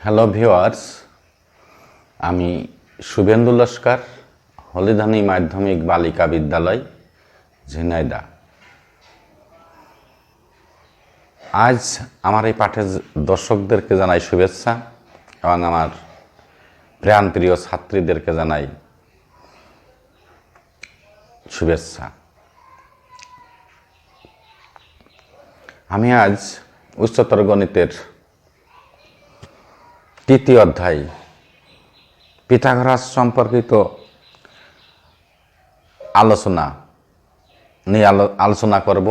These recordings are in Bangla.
হ্যালো ভিউয়ার্স, আমি শুভেন্দু লস্কর, হলিধানী মাধ্যমিক বালিকা বিদ্যালয়, ঝিনাইদহ। আজ আমার এই পাঠের দর্শকদেরকে জানাই শুভেচ্ছা এবং আমার প্রাণপ্রিয় ছাত্রীদেরকে জানাই শুভেচ্ছা। আমি আজ উচ্চতর গণিতের তৃতীয় অধ্যায় পিথাগোরাস সম্পর্কিত আলোচনা নিয়ে আলোচনা করব।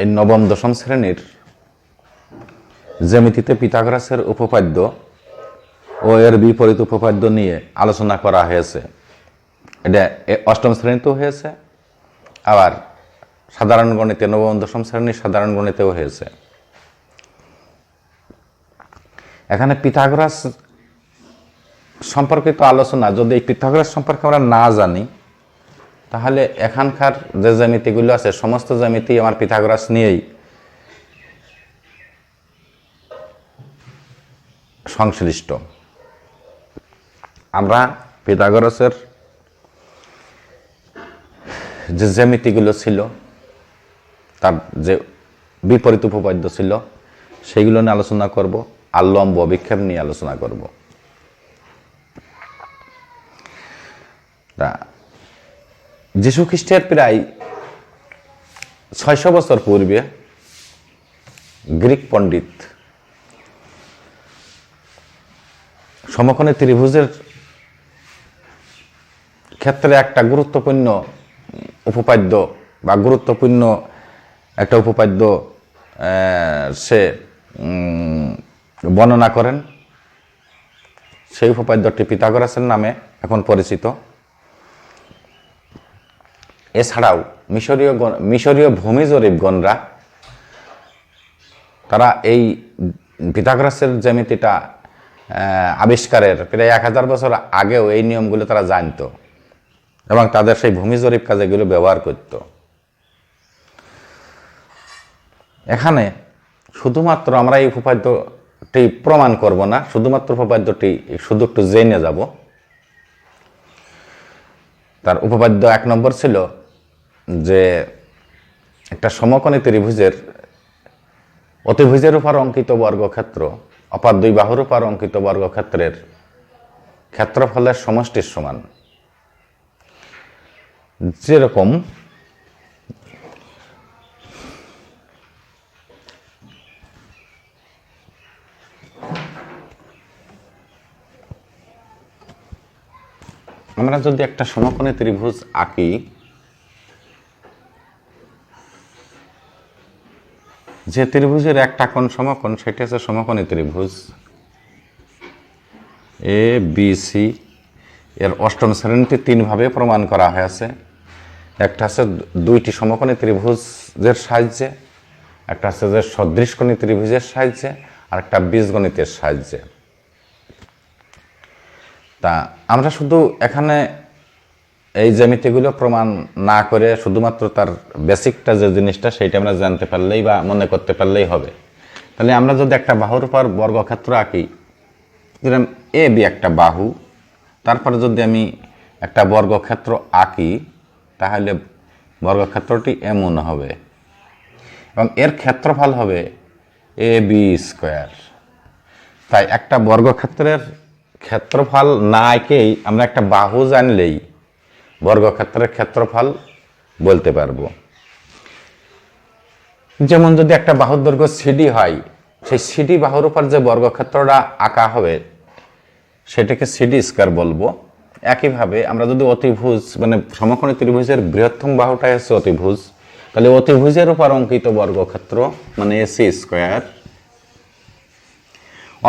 এই নবম দশম শ্রেণীর জ্যামিতিতে পিথাগোরাসের উপপাদ্য ও এর বিপরীত উপপাদ্য নিয়ে আলোচনা করা হয়েছে। এটা অষ্টম শ্রেণীতেও হয়েছে, আবার সাধারণ গণিতে নবম দশম শ্রেণীর সাধারণ গণিতেও হয়েছে। এখানে পিথাগোরাস সম্পর্কিত আলোচনা, যদি এই পিথাগোরাস সম্পর্কে আমরা না জানি তাহলে এখানকার যে জ্যামিতিগুলো আছে সমস্ত জ্যামিতি আমার পিথাগোরাস নিয়েই সংশ্লিষ্ট। আমরা পিথাগোরাসের যে জ্যামিতিগুলো ছিল, তার যে বিপরীত উপপাদ্য ছিল, সেইগুলো নিয়ে আলোচনা করব, আর লম্ব বিক্ষেপ নিয়ে আলোচনা করব। যীশু খ্রিস্টের প্রায় 600 বছর পূর্বে গ্রিক পণ্ডিত সমকোণী ত্রিভুজের ক্ষেত্রে একটা গুরুত্বপূর্ণ উপপাদ্য বা গুরুত্বপূর্ণ একটা উপপাদ্য সে বর্ণনা করেন। সেই উপপাদ্যটি পিথাগোরাসের নামে এখন পরিচিত। এছাড়াও মিশরীয় ভূমি জরিপগণরা তারা এই পিথাগোরাসের জ্যামিতিটা আবিষ্কারের প্রায় 1000 বছর আগেও এই নিয়মগুলো তারা জানত এবং তাদের সেই ভূমি জরিপ কাজে এগুলো ব্যবহার করত। এখানে শুধুমাত্র আমরা এই উপপাদ্যটি প্রমাণ করব না, শুধুমাত্র উপপাদ্যটি শুধু একটু জেনে যাব। তার উপপাদ্য 1 নম্বর ছিল যে একটা সমকোণী ত্রিভুজের অতিভুজের উপর অঙ্কিত বর্গক্ষেত্র অপর দুই বাহুর উপর অঙ্কিত বর্গক্ষেত্রের ক্ষেত্রফলের সমষ্টির সমান। যেরকম আমরা যদি একটা সমকোণী ত্রিভুজ আঁকি, যে ত্রিভুজের একটা কোণ সমকোণ সেটা হচ্ছে সমকোণী ত্রিভুজ এ বি সি। এর অষ্টম শ্রেণীতে 3 ভাবে প্রমাণ করা হয়েছে। একটা আছে দুইটি সমকোণী ত্রিভুজের সাহায্যে, একটা আছে যে সদৃশকোণী ত্রিভুজের সাহায্যে, আর একটা বীজগণিতের সাহায্যে। তা আমরা শুধু এখানে এই জ্যামিতিগুলো প্রমাণ না করে শুধুমাত্র তার বেসিকটা যে জিনিসটা সেইটা আমরা জানতে পারলেই বা মনে করতে পারলেই হবে। তাহলে আমরা যদি একটা বাহুর উপর বর্গক্ষেত্র আঁকি, যেরকম এ বি একটা বাহু, তারপরে যদি আমি একটা বর্গক্ষেত্র আঁকি তাহলে বর্গক্ষেত্রটি এমন হবে এবং এর ক্ষেত্রফল হবে এ বি স্কোয়ার। তাই একটা বর্গক্ষেত্রের ক্ষেত্রফল না এঁকেই আমরা একটা বাহু জানলেই বর্গক্ষেত্রের ক্ষেত্রফল বলতে পারবো। যেমন যদি একটা বাহুর দৈর্ঘ্য সিডি হয়, সেই সিডি বাহুর উপর যে বর্গক্ষেত্রটা আঁকা হবে সেটাকে সিডি স্কয়ার বলবো। একইভাবে আমরা যদি অতিভুজ মানে সমকোণী ত্রিভুজের বৃহত্তম বাহুটাই হচ্ছে অতিভুজ, তাহলে অতিভুজের উপর অঙ্কিত বর্গক্ষেত্র মানে এসি স্কয়ার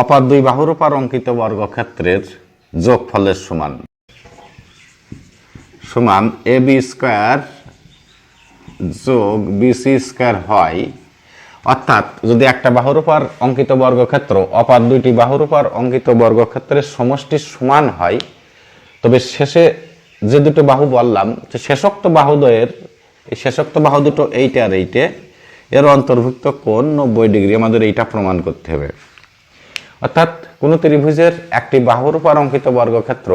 অপর দুই বাহুর উপর অঙ্কিত বর্গক্ষেত্রের যোগফলের সমান সমান এ বি স্কয়ার যোগ বিসি স্কয়ার হয়। অর্থাৎ যদি একটা বাহুর উপর অঙ্কিত বর্গক্ষেত্র অপর দুইটি বাহুর উপর অঙ্কিত বর্গক্ষেত্রের সমষ্টির সমান হয়, তবে শেষে যে দুটো বাহু বললাম যে শেষোক্ত বাহুদ্বয়ের এই শেষোক্ত বাহু দুটো এইটা আর এইটে, এর অন্তর্ভুক্ত কোণ 90 ডিগ্রি, আমাদের এইটা প্রমাণ করতে হবে। অর্থাৎ কোনো ত্রিভুজের একটি বাহুর উপর অঙ্কিত বর্গক্ষেত্র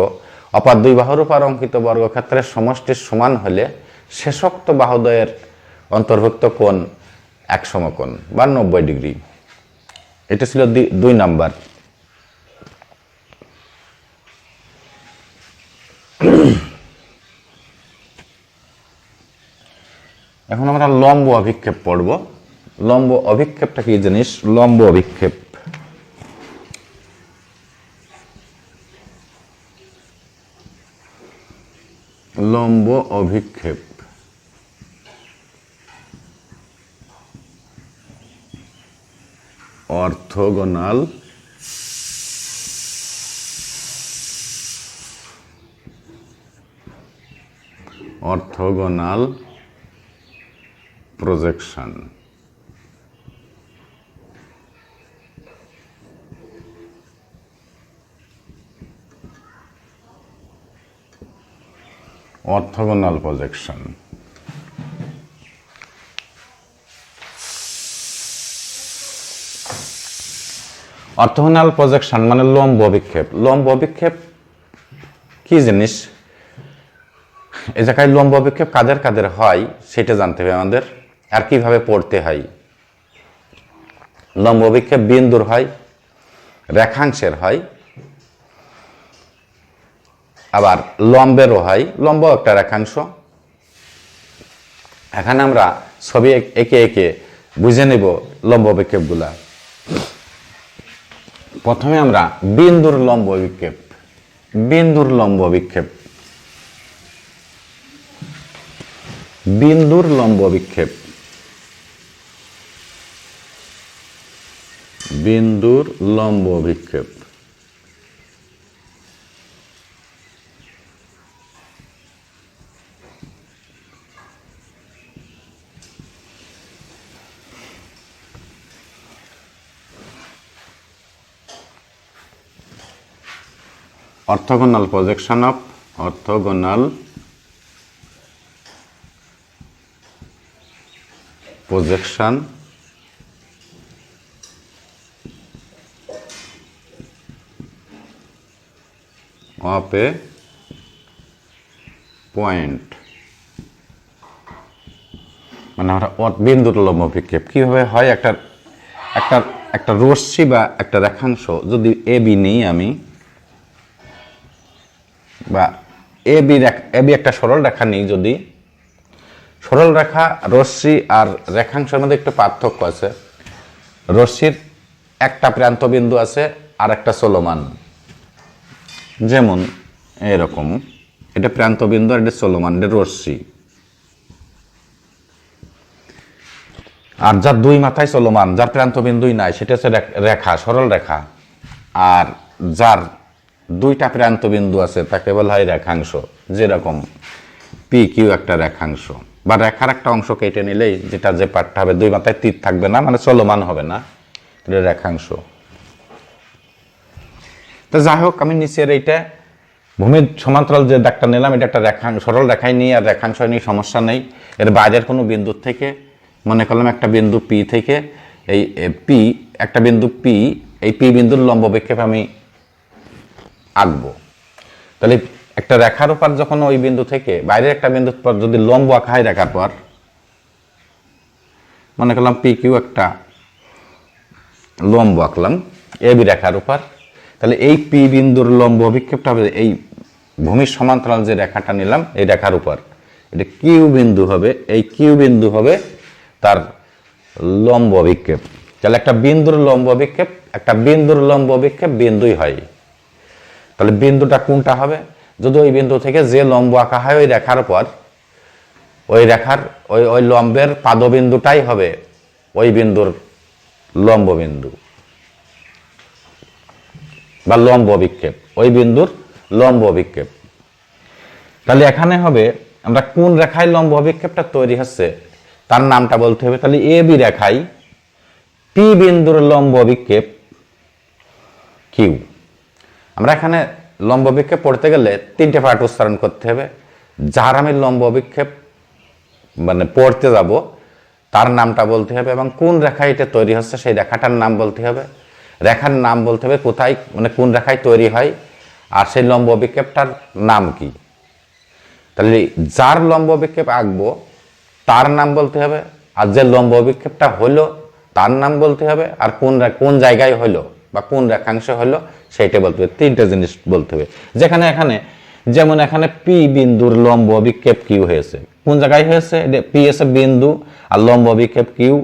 অপর দুই বাহুর উপর অঙ্কিত বর্গক্ষেত্রের সমষ্টির সমান হলে শেষোক্ত বাহুদ্বয়ের অন্তর্ভুক্ত কোণ এক সমকোণ বা 90 ডিগ্রি। এটা ছিল 2 নাম্বার। এখন আমরা লম্ব অভিক্ষেপ পড়ব। লম্ব অভিক্ষেপটা কি জিনিস? লম্ব অভিক্ষেপ লম্ব অভিক্ষেপ orthogonal projection. Orthogonal projection orthogonal projection মানে লম্ব অভিক্ষেপ। লম্ব অভিক্ষেপ কি জিনিস? এই জায়গায় লম্ব অভিক্ষেপ কাদের কাদের হয় সেটা জানতে হবে আমাদের, আর কিভাবে পড়তে হয়। লম্ব অভিক্ষেপ বিন্দুর হয়, রেখাংশের হয়, আবার লম্বেরও হয়। লম্ব একটা রেখাংশ। এখানে আমরা ছবি একে একে বুঝে নেব লম্ব অভিক্ষেপগুলা। প্রথমে আমরা বিন্দুর লম্ব অভিক্ষেপ। বিন্দুর লম্ব অভিক্ষেপ বিন্দুর লম্ব অভিক্ষেপ বিন্দুর লম্ব অভিক্ষেপ orthogonal projection of orthogonal projection of a point মানে আমরা বিন্দুর লম্ব অভিক্ষেপ কিভাবে হয়। একটা রশ্মি বা একটা রেখাংশ যদি এ বি নিই আমি, বা এ বি একটা সরল রেখা নিই, যদি সরল রেখা রশ্মি আর রেখাংশের মধ্যে একটু পার্থক্য আছে। রশ্মির একটা প্রান্ত বিন্দু আছে আর একটা চলমান, যেমন এরকম এটা প্রান্ত বিন্দু আর এটা চলমান, এটা রশ্মি। আর যার দুই মাথায় চলমান, যার প্রান্ত বিন্দুই নাই, সেটা হচ্ছে রেখা, সরল রেখা। আর যার দুইটা প্রান্ত বিন্দু আছে তাকে বলা হয় রেখাংশ। যেরকম পি কিউ একটা রেখাংশ, বা রেখার একটা অংশ কেটে নিলেই যেটা যে পার্টটা হবে, দুই মাথায় তীর থাকবে না, মানে চলমান হবে না, এটা রেখাংশ। তো যাই হোক, আমি নিচের এইটা ভূমির সমান্তরাল যে দাগটা নিলাম, এটা একটা রেখাংশ, সরল রেখায় নিয়ে আর রেখাংশ নিয়ে সমস্যা নেই। এর বাইরের কোনো বিন্দুর থেকে, মনে করলাম একটা বিন্দু পি থেকে, এই পি একটা বিন্দু পি, এই পি বিন্দুর লম্ব অভিক্ষেপ আমি আঁকবো। তাহলে একটা রেখার উপর যখন ওই বিন্দু থেকে বাইরের একটা বিন্দুর পর যদি লম্ব আঁকা হয় রেখার পর, মনে করলাম পি কিউ একটা লম্ব আঁকলাম এ বি রেখার উপর, তাহলে এই পি বিন্দুর লম্ব অভিক্ষেপটা হবে এই ভূমির সমান্তরাল যে রেখাটা নিলাম এই রেখার উপর, এটা কিউ বিন্দু হবে। এই কিউ বিন্দু হবে তার লম্ব অভিক্ষেপ। তাহলে একটা বিন্দুর লম্ব অভিক্ষেপ, একটা বিন্দুর লম্ব অভিক্ষেপ বিন্দুই হয়। তাহলে বিন্দুটা কোনটা হবে? যদি ওই বিন্দু থেকে যে লম্ব আঁকা হয় ওই রেখার উপর, ওই রেখার ওই লম্বের পাদবিন্দুটাই হবে ওই বিন্দুর লম্ব বিন্দু বা লম্ব অভিক্ষেপ, ওই বিন্দুর লম্ব অভিক্ষেপ। তাহলে এখানে হবে আমরা কোন রেখায় লম্ব অভিক্ষেপটা তৈরি হচ্ছে তার নামটা বলতে হবে। তাহলে এ বি রেখায় পি বিন্দুর লম্ব অভিক্ষেপ কিউ। আমরা এখানে লম্ব অভিক্ষেপ পড়তে গেলে তিনটে পার্ট উচ্চারণ করতে হবে। যার আমি লম্ব অভিক্ষেপ মানে পড়তে যাব তার নামটা বলতে হবে, এবং কোন রেখায় এটা তৈরি হচ্ছে সেই রেখাটার নাম বলতে হবে, রেখার নাম বলতে হবে কোথায় মানে কোন রেখায় তৈরি হয়, আর সেই লম্ব বিক্ষেপটার নাম কি। তাহলে যার লম্ব বিক্ষেপ আঁকবো তার নাম বলতে হবে, আর যে লম্ব বিক্ষেপটা হলো তার নাম বলতে হবে, আর কোন জায়গায় হলো বা কোন রেখাংশে হলো সেইটা বলতে হবে। তিনটা জিনিস বলতে হবে। এখানে যেমন এখানে পি বিন্দুর লম্ব বিক্ষেপ কিউ হয়েছে, কোন জায়গায় হয়েছে, পি এসে বিন্দু আর লম্ব বিক্ষেপ কিউ,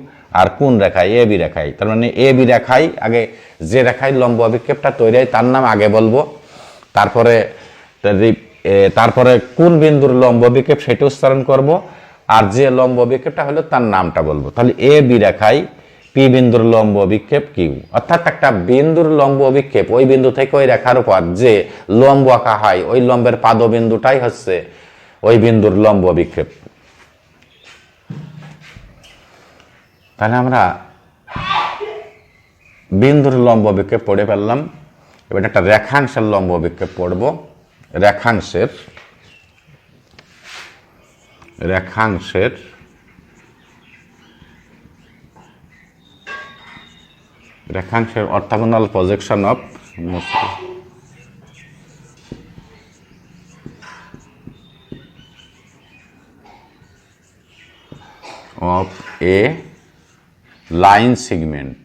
আর কোন রেখায়, এ বি রেখায়। তার মানে এ বি রেখায় আগে যে রেখায় লম্ব বিক্ষেপটা তৈরি হয় তার নাম আগে বলবো, তারপরে কোন বিন্দুর লম্ব বিক্ষেপ সেটা উচ্চারণ করব, আর যে লম্ব বিক্ষেপটা হলো তার নামটা বলবো। তাহলে এ বি রেখায় পি বিন্দুর লম্ব বিক্ষেপ কিউ, অর্থাৎ একটা বিন্দুর লম্ব বিক্ষেপ ওই বিন্দু থেকে ওই রেখার উপর যে লম্ব আঁকা হয় ওই লম্বের পাদবিন্দুটাই হচ্ছে ওই বিন্দুর লম্ব বিক্ষেপ। তাহলে আমরা বিন্দুর লম্ব বিক্ষেপ পড়ে ফেললাম। এবার একটা রেখাংশের লম্ব বিক্ষেপ পড়ব। রেখাংশের orthogonal projection of a line segment.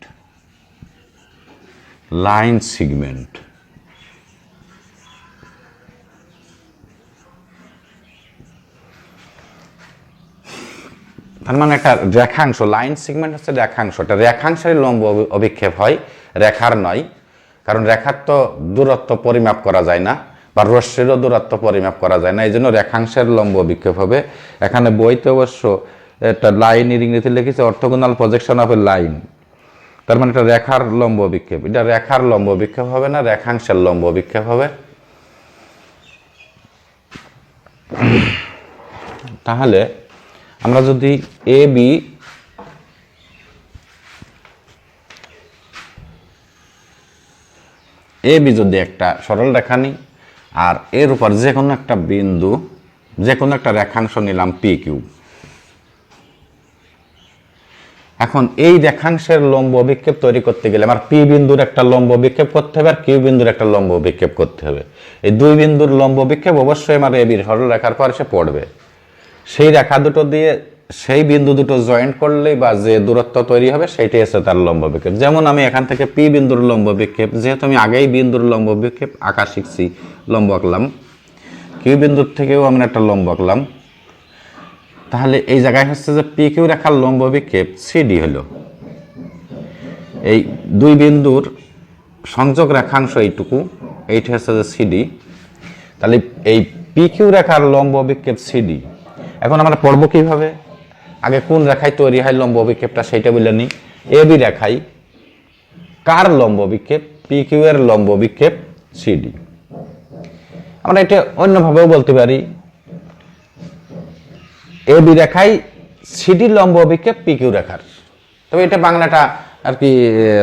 তার মানে একটা রেখাংশ, লাইন সেগমেন্ট হচ্ছে রেখাংশ, এটা রেখাংশের লম্ব অভিক্ষেপ হয়, রেখার নয়। কারণ রেখার তো দূরত্ব পরিমাপ করা যায় না, বা রশ্মিরও দূরত্ব পরিমাপ করা যায় না, এই জন্য রেখাংশের লম্ব অভিক্ষেপ হবে। এখানে বইতে অবশ্য একটা লাইন ইংরেজিতে লিখেছে orthogonal projection of a line, তার মানে এটা রেখার লম্ব বিক্ষেপ। এটা রেখার লম্ব বিক্ষেপ হবে না, রেখাংশের লম্ব বিক্ষেপ হবে। তাহলে আমরা যদি এ বি যদি একটা সরল রেখা নিই, আর এর উপর যে কোনো একটা বিন্দু, যে কোনো একটা রেখাংশ নিলাম পি কিউ। এখন এই রেখাংশের লম্ব বিক্ষেপ তৈরি করতে গেলে আমার পি বিন্দুর একটা লম্ব বিক্ষেপ করতে হবে, আর কিউ বিন্দুর একটা লম্ব বিক্ষেপ করতে হবে। এই দুই বিন্দুর লম্ব বিক্ষেপ অবশ্যই আমার এ বির সরল রেখার পর এসে পড়বে। সেই রেখা দুটো দিয়ে সেই বিন্দু দুটো জয়েন্ট করলেই বা যে দূরত্ব তৈরি হবে সেইটাই হচ্ছে তার লম্ব বিক্ষেপ। যেমন আমি এখান থেকে পি বিন্দুর লম্ব বিক্ষেপ, যেহেতু আমি আগেই বিন্দুর লম্ব বিক্ষেপ আঁকা শিখছি, লম্ব আঁকলাম। কিউ বিন্দুর থেকেও আমরা একটা লম্ব আঁকলাম। তাহলে এই জায়গায় হচ্ছে যে পি কিউ রেখার লম্ব বিক্ষেপ সিডি হলো। এই দুই বিন্দুর সংযোগ রেখাংশ এইটুকু, এইটা হচ্ছে যে সিডি। তাহলে এই পি কিউ রেখার লম্ব বিক্ষেপ সিডি। এখন আমরা পড়বো কিভাবে, আগে কোন রেখায় তৈরি হয় লম্ব বিক্ষেপটা সেইটা বলে নিই। এ বি রেখায় কার লম্ব বিক্ষেপ, পি কিউ এর লম্ব বিক্ষেপ সিডি। আমরা এটা অন্যভাবেও বলতে পারি, এ বি রেখায় সিডি লম্ব বিক্ষেপ পি কিউ রেখার। তবে এটা বাংলাটা আর কি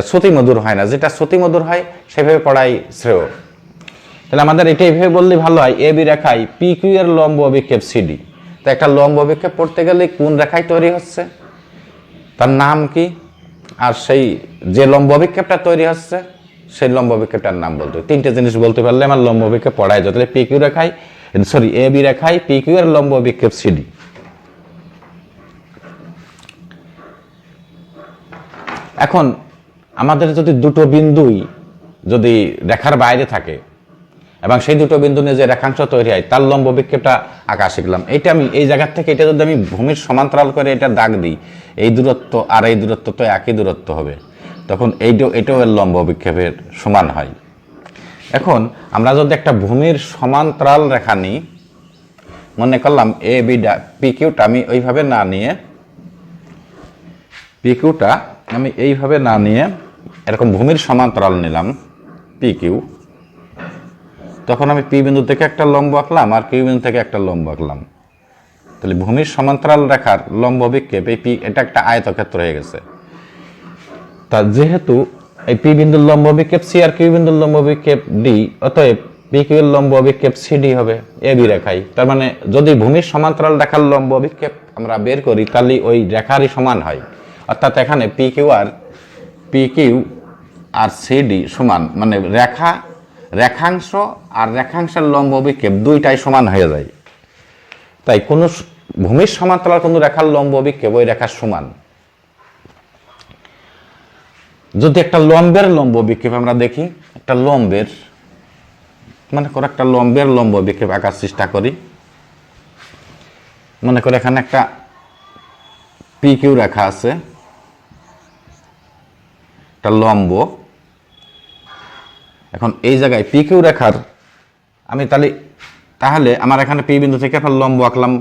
শ্রুতিমধুর হয় না, যেটা শ্রুতিমধুর হয় সেভাবে পড়াই শ্রেয়। তাহলে আমাদের এটা এইভাবে বললে ভালো হয়, এ বি রেখায় পি কিউ এর লম্ব বিক্ষেপ সিডি। তো একটা লম্ব বিক্ষেপ পড়তে গেলে কোন রেখায় তৈরি হচ্ছে তার নাম কি, আর সেই যে লম্ব বিক্ষেপটা তৈরি হচ্ছে সেই লম্ব বিক্ষেপটার নাম বলতে হবে। তিনটে জিনিস বলতে পারলে আমার লম্ব বিক্ষেপ পড়ায় যায়। তাহলে পি কিউ রেখায়, সরি, এ বি রেখায় পি কিউ এর লম্ব বিক্ষেপ সিডি। এখন আমাদের যদি দুটো বিন্দুই যদি রেখার বাইরে থাকে এবং সেই দুটো বিন্দু নিয়ে যে রেখাংশ তৈরি হয় তার লম্ব বিক্ষেপটা আঁকা শিখলাম। এইটা আমি এই জায়গা থেকে এটা যদি আমি ভূমির সমান্তরাল করে এটা দাগ দিই, এই দূরত্ব আর এই দূরত্ব তো একই দূরত্ব হবে, তখন এটাও এর লম্ব বিক্ষেপের সমান হয়। এখন আমরা যদি একটা ভূমির সমান্তরাল রেখা নিই, মনে করলাম এ বি পি কিউটা আমি ওইভাবে না নিয়ে, পি কিউটা আমি এইভাবে না নিয়ে এরকম ভূমির সমান্তরাল নিলাম পি কিউ, তখন আমি পি বিন্দু থেকে একটা লম্ব আঁকলাম আর কিউ বিন্দু থেকে একটা লম্ব আঁকলাম। তাহলে ভূমির সমান্তরাল রেখার লম্ব বিক্ষেপ এই পি, এটা একটা আয়তক্ষেত্র হয়ে গেছে। তা যেহেতু এই পি বিন্দুর লম্ব বিক্ষেপ সি আর কিউ বিন্দুর লম্ব বিক্ষেপ ডি, অতএব পি কিউ এর লম্ব বিক্ষেপ সিডি হবে এ বি রেখায়। তার মানে যদি ভূমির সমান্তরাল রেখার লম্ব বিক্ষেপ আমরা বের করি তাহলে ওই রেখারই সমান হয়। অর্থাৎ এখানে পি কিউ আর সিডি সমান, মানে রেখাংশ আর রেখাংশের লম্ব অভিক্ষেপ দুইটাই সমান হয়ে যায়। তাই কোনো ভূমির সমান্তরাল কোনো রেখার লম্ব অভিক্ষেপ ওই রেখার সমান। যদি একটা লম্বের লম্ব অভিক্ষেপ আমরা দেখি, একটা লম্বের, মনে করো একটা লম্বের লম্ব অভিক্ষেপ আঁকার চেষ্টা করি। মনে করো এখানে একটা পি কিউ রেখা আছে, একটা লম্ব। এখন এই জায়গায় পি কিউ রেখার আমি তাহলে আমার এখানে পি বিন্দু থেকে একটা লম্ব আঁকলাম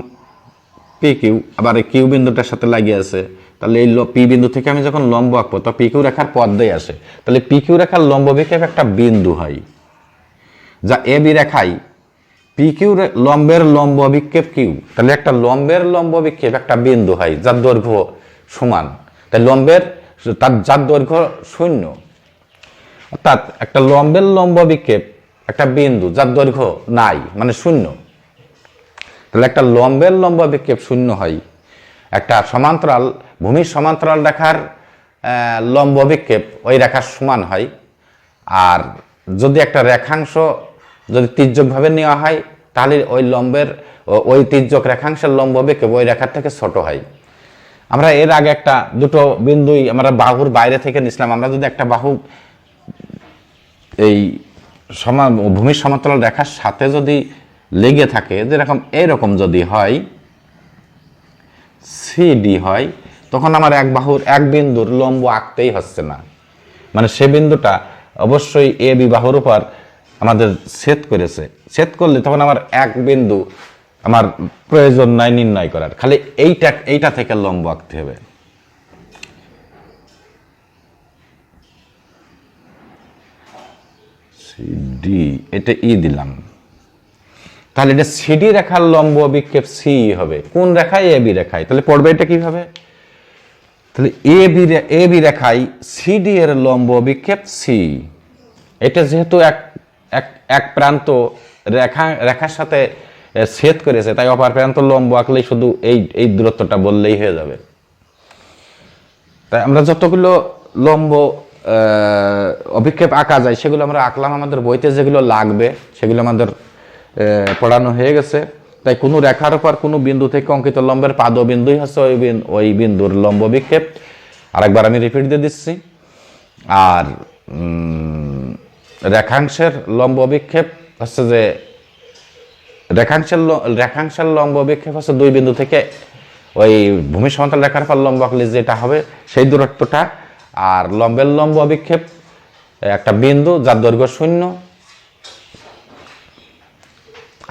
পি কিউ, আবার এই কিউ বিন্দুটার সাথে লাগিয়ে আছে। তাহলে এই পি বিন্দু থেকে আমি যখন লম্ব আঁকবো তো পি কিউ রেখার পর্দায় আসে, তাহলে পি কিউ রেখার লম্ব অভিক্ষেপ একটা বিন্দু হয়, যা এ বি রেখায় পি কিউ লম্বের লম্ব অভিক্ষেপ কিউ। তাহলে একটা লম্বের লম্ব অভিক্ষেপ একটা বিন্দু হয় যার দৈর্ঘ্য সমান। তাই যার দৈর্ঘ্য 0, অর্থাৎ একটা লম্বের লম্ব অভিক্ষেপ একটা বিন্দু যার দৈর্ঘ্য নাই, মানে 0। তাহলে একটা লম্বের লম্ব অভিক্ষেপ 0 হয়। একটা ভূমির সমান্তরাল রেখার লম্ব অভিক্ষেপ ওই রেখার সমান হয়। আর যদি একটা রেখাংশ যদি তির্যকভাবে নেওয়া হয় তাহলে ওই তির্যক রেখাংশের লম্ব অভিক্ষেপ ওই রেখার থেকে ছোট হয়। আমরা এর আগে দুটো বিন্দুই আমরা বাহুর বাইরে থেকে নিছিলাম। আমরা যদি একটা বাহু এই ভূমির সমান্তরাল রেখার সাথে যদি লেগে থাকে, যেরকম এইরকম যদি হয় সিডি হয়, তখন আমার এক বিন্দুর লম্ব আঁকতেই হচ্ছে না, মানে সে বিন্দুটা অবশ্যই এ বি বাহুর উপর আমাদের ছেদ করলে তখন আমার এক বিন্দু আমার প্রয়োজন নাই নির্ণয় করার, খালি এইটা থেকে লম্ব আঁকতে হবে। সিডি, এটা ই দিলাম, তাহলে এটা সিডি রেখার লম্ব অভিক্ষেপ সি হবে। কোন রেখায়? এ বি রেখায়। তাহলে পড়বে এটা কিভাবে? তাহলে এ বি রেখায় সিডি এর লম্ব অভিক্ষেপ সি। এটা যেহেতু এক প্রান্ত রেখার সাথে ছেদ করেছে, তাই অপর প্রান্ত লম্ব আঁকলেই শুধু এই দূরত্বটা বললেই হয়ে যাবে। তাই আমরা যতগুলো লম্ব অভিক্ষেপ আঁকা যায় সেগুলো আমরা আঁকলাম। আমাদের বইতে যেগুলো লাগবে সেগুলো আমাদের পড়ানো হয়ে গেছে। তাই কোনো রেখার উপর কোনো বিন্দু থেকে অঙ্কিত লম্বের পাদবিন্দুই হচ্ছে ওই বিন্দুর লম্ব অভিক্ষেপ। আরেকবার আমি রিপিট দিয়ে দিচ্ছি। আর রেখাংশের লম্ব অভিক্ষেপ হচ্ছে যে রেখাংশের লম্ব অভিক্ষেপ হচ্ছে দুই বিন্দু থেকে ওই ভূমি সমান্তরাল রেখার পর লম্ব আঁকলে যেটা হবে সেই দূরত্বটা। আর লম্বের লম্ব অভিক্ষেপ একটা বিন্দু যার দৈর্ঘ্য 0।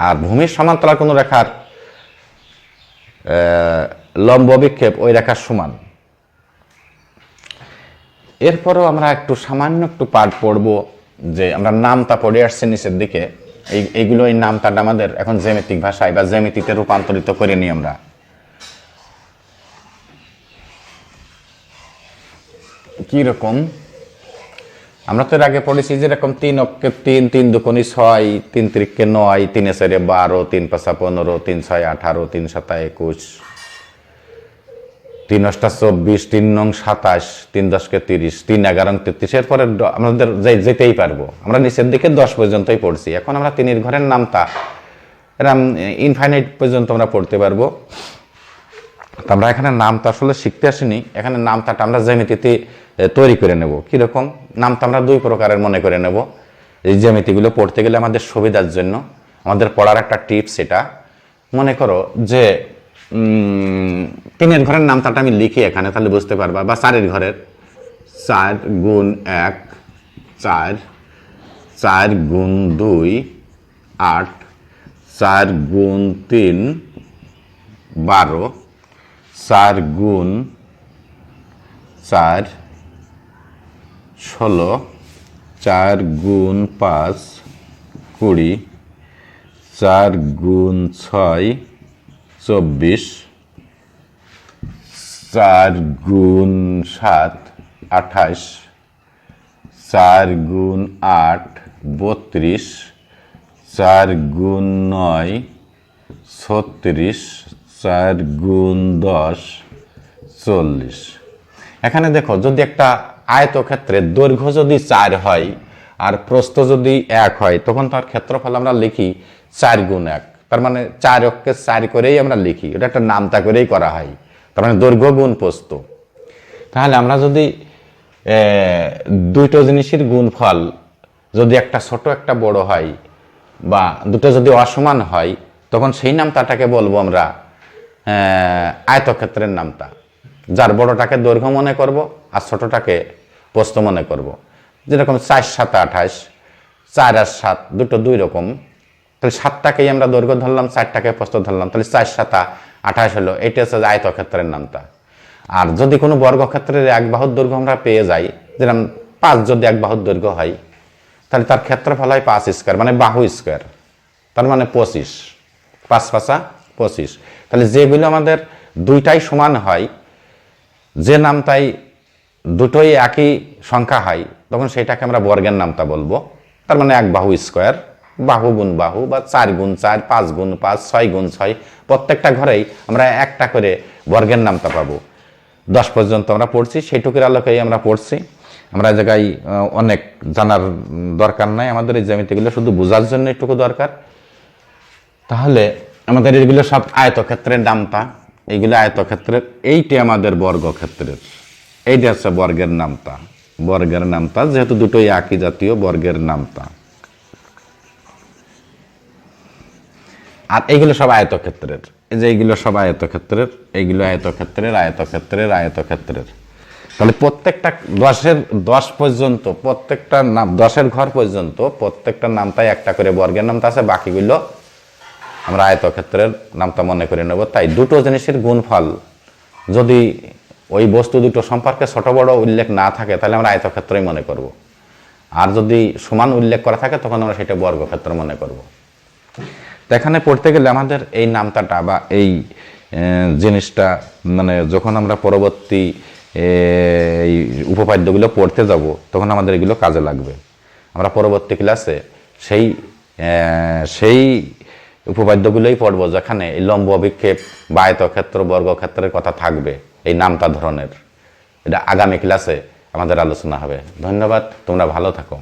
আর ভূমির সমান্তরাল কোনো রেখার লম্ব অভিক্ষেপ ওই রেখার সমান। এরপরও আমরা সামান্য একটু পার্ট পড়বো, যে আমরা নামতা পড়ে আসছি নিচের দিকে। এইগুলো এই নামতাটা আমাদের এখন জ্যামিতিক ভাষায় বা জ্যামিতিতে রূপান্তরিত করে নিই আমরা। কি রকম? আমরা তো এর আগে পড়েছি যেরকম 3 অক্ষে 3, 3 দুকোণী 6, 3 ত্রিকে 9, 3 4 12, 3 5 15, 3 6 18, 3 7 21, 3 8 24, 3 9 27, 3 10 30, 3 11 33। এরপরে আমাদের যেতেই পারবো। আমরা নিচের দিকে 10 পর্যন্তই পড়ছি। এখন আমরা 3 ঘরের নামতা এরকম ইনফাইনাইট পর্যন্ত আমরা পড়তে পারবো। তো আমরা এখানে নামতা আসলে শিখতে আসিনি, এখানে নামতাটা আমরা জ্যামিতিতে তৈরি করে নেব। কীরকম? নামতা আমরা 2 প্রকারের মনে করে নেব। এই জ্যামিতিগুলো পড়তে গেলে আমাদের সুবিধার জন্য আমাদের পড়ার একটা টিপস এটা। মনে করো যে 3 ঘরের নামতাটা আমি লিখি এখানে, তাহলে বুঝতে পারবা। বা 4 ঘরের 4 গুণ 1 4, 4 গুণ 2 8, 4 গুণ 3 12, 4 গুণ 4 16, 4 গুণ 5 20, 4 গুণ 6 24, 4 গুণ 7 28, 4 গুণ 8 32, 4 গুণ 9 36, 4 গুণ 10 40। এখানে দেখো যদি একটা আয়তক্ষেত্রের দৈর্ঘ্য যদি 4 হয় আর প্রস্থ যদি 1 হয় তখন তার ক্ষেত্রফল আমরা লিখি 4 গুণ 1। তার মানে 4 অক্ষে 4 করেই আমরা লিখি, এটা একটা নামতা করেই করা হয়। তার মানে দৈর্ঘ্য গুণ প্রস্থ। তাহলে আমরা যদি দুটো জিনিসের গুণফল যদি একটা ছোট একটা বড় হয় বা দুটো যদি অসমান হয় তখন সেই নামতাটাকে বলবো আমরা আয়তক্ষেত্রের নামতা, যার বড়টাকে দৈর্ঘ্য মনে করব আর ছোটটাকে প্রস্থ মনে করব। যেরকম 4 7 28, 4 আর 7 দুটো দুই রকম, তাহলে 7টাকেই আমরা দৈর্ঘ্য ধরলাম, 4টাকে প্রস্থ ধরলাম, তাহলে 4 7 28 হলো। এটা হচ্ছে আয়তক্ষেত্রের নামতা। আর যদি কোনো বর্গক্ষেত্রের এক বাহুর দৈর্ঘ্য আমরা পেয়ে যাই, যেরকম 5 যদি এক বাহুর দৈর্ঘ্য হয় তাহলে তার ক্ষেত্রফল হয় 5 স্কয়ার, মানে বাহু স্কয়ার, তার মানে 25, 5 5 25। তাহলে যেগুলো আমাদের দুইটাই সমান হয়, যে নামতাই দুটোই একই সংখ্যা হয়, তখন সেটাকে আমরা বর্গের নামতা বলবো। তার মানে এক বাহু স্কয়ার, বাহু গুণ বাহু বা 4 গুণ 4, 5 গুণ 5, 6 গুণ 6, প্রত্যেকটা ঘরেই আমরা একটা করে বর্গের নামতা পাবো। 10 পর্যন্ত আমরা পড়ছি, সেইটুকুর আলোকেই আমরা পড়ছি। আমরা জায়গায় অনেক জানার দরকার নাই, আমাদের এই জ্যামিতিগুলো শুধু বোঝার জন্য একটুকু দরকার। তাহলে আমাদের এগুলো সব আয়তক্ষেত্রের নামতা, এইগুলো আয়তক্ষেত্রের, এইটি আমাদের বর্গক্ষেত্রের, এইটা হচ্ছে বর্গের নামতা। বর্গের নামতা যেহেতু দুটোই একই জাতীয়, বর্গের নামতা। আর এইগুলো সব আয়তক্ষেত্রের, এই যে এইগুলো সব আয়তক্ষেত্রের, এইগুলো আয়তক্ষেত্রের আয়তক্ষেত্রের আয়তক্ষেত্রের। তাহলে প্রত্যেকটা 10 পর্যন্ত, প্রত্যেকটা নাম 10-এর ঘর পর্যন্ত প্রত্যেকটা নামতাই একটা করে বর্গের নামতা আছে, বাকিগুলো আমরা আয়তক্ষেত্রের নামতা মনে করে নেব। তাই দুটো জিনিসের গুণফল যদি ওই বস্তু দুটো সম্পর্কে ছোট বড় উল্লেখ না থাকে তাহলে আমরা আয়তক্ষেত্রই মনে করব, আর যদি সমান উল্লেখ করা থাকে তখন আমরা সেটা বর্গক্ষেত্র মনে করব। তো এখানে পড়তে গেলে আমাদের এই নামতাটা বা এই জিনিসটা, মানে যখন আমরা পরবর্তী এই উপপাদ্যগুলো পড়তে যাব তখন আমাদের এগুলো কাজে লাগবে। আমরা পরবর্তী ক্লাসে সেই উপপাদ্যগুলোই পড়বো যেখানে এই লম্ব অভিক্ষেপ বা আয়তক্ষেত্র বর্গক্ষেত্রের কথা থাকবে, এই নামতা ধরনের। এটা আগামী ক্লাসে আমাদের আলোচনা হবে। ধন্যবাদ, তোমরা ভালো থাকো।